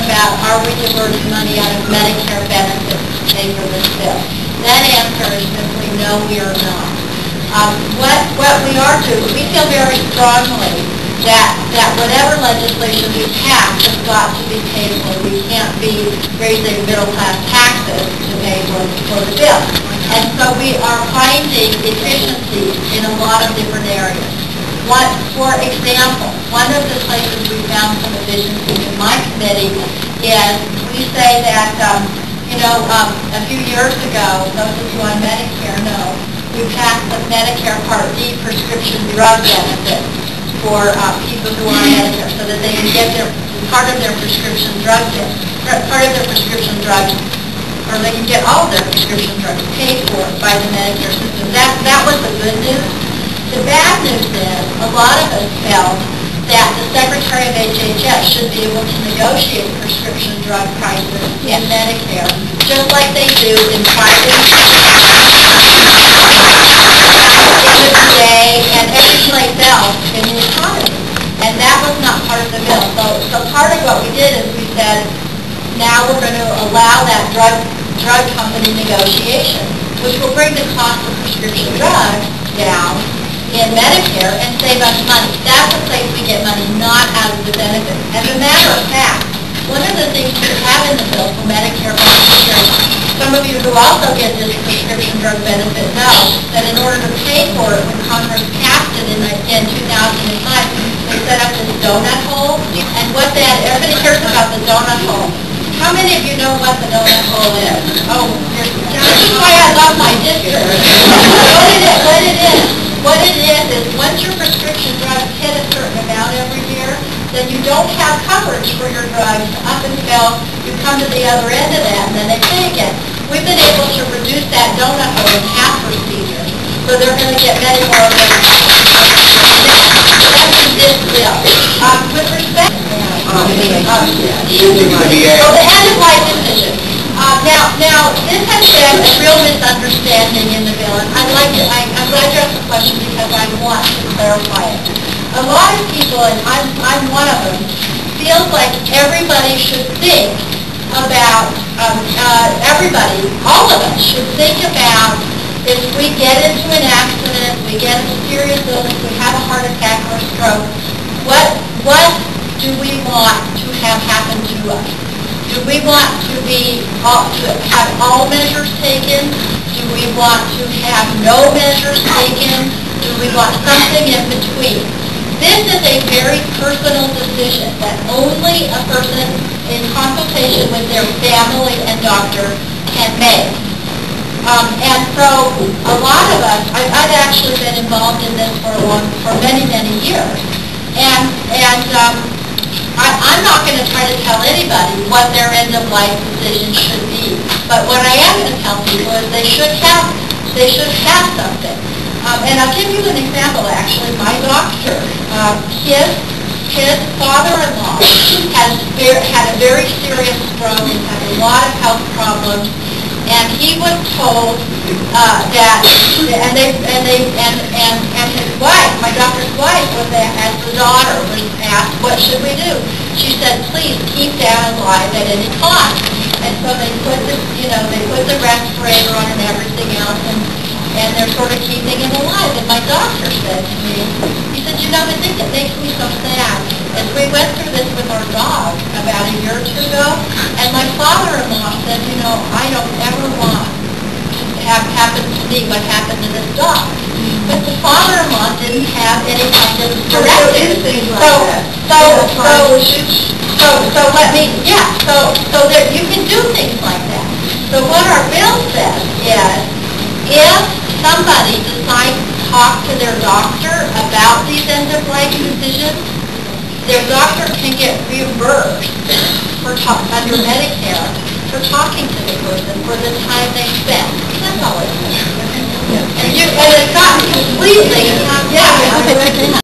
about, are we diverting money out of Medicare Benefit to pay for this bill? That answer is simply no, we are not. What we are doing, we feel very strongly that whatever legislation we pass has got to be paid for. We can't be raising middle-class taxes to pay for the bill. And so we are finding efficiencies in a lot of different areas. For example, one of the places we found some efficiencies in my committee is we say that, a few years ago, those of you on Medicare know, we passed the Medicare Part D prescription drug benefit for people who are on Medicare, so that they can get part of their prescription drugs, or they can get all of their prescription drugs paid for by the Medicare system. That was the good news. The bad news is a lot of us felt that the Secretary of HHS should be able to negotiate prescription drug prices in Medicare, just like they do in private, and every place else in the economy. And that was not part of the bill. So part of what we did is we said, now we're going to allow that drug company negotiation, which will bring the cost of prescription drugs down in Medicare and save us money. That's the place we get money, not out of the benefit. As a matter of fact, one of the things we have in the bill for Medicare beneficiaries, some of you who also get this prescription drug benefit know that in order to pay for it, when Congress passed it in 2005, they set up this donut hole. And what that, everybody cares about the donut hole. How many of you know what the donut hole is? Oh, this is why I love my district. What it is once your prescription drugs hit a certain amount every year, then you don't have coverage for your drugs up until you come to the other end of that, and then they pay again. We've been able to reduce that donut hole in half procedures, so they're going to get many more of them. That's in this bill. With respect to the end-of-life decision. Now, this has been a real misunderstanding in the bill, and I'm glad you asked the question because I want to clarify it. A lot of people, and I'm one of them, feels like everybody should think about, all of us should think about if we get into an accident, we get a serious illness, we have a heart attack or a stroke, what do we want to have happen to us? Do we want to have all measures taken? Do we want to have no measures taken? Do we want something in between? This is a very personal decision that only a person in consultation with their family and doctor can make. And so a lot of us, I've actually been involved in this for many, many years. And I'm not going to try to tell anybody what their end-of-life decision should be. But what I am going to tell people is they should have something. And I'll give you an example, actually. My doctor, his father-in-law had a very serious stroke and had a lot of health problems. And he was told that, and his wife, my doctor's wife, as the daughter, was asked, what should we do? She said, please keep Dad alive at any cost. And so they put the respirator on and everything else, and they're sort of keeping him alive. And my doctor said to me, he said, the thing that makes me so sad is we went through this with our dog about a year or two ago, and my father-in-law said, I don't ever want to have happen to me what happened to this dog. But the father-in-law didn't have any kind of directive. So that you can do things like that. So what our bill says is, if somebody decides to talk to their doctor about these end-of-life decisions, their doctor can get reimbursed under Medicare for talking to the person for the time they spent. That's all it is. And it's not completely,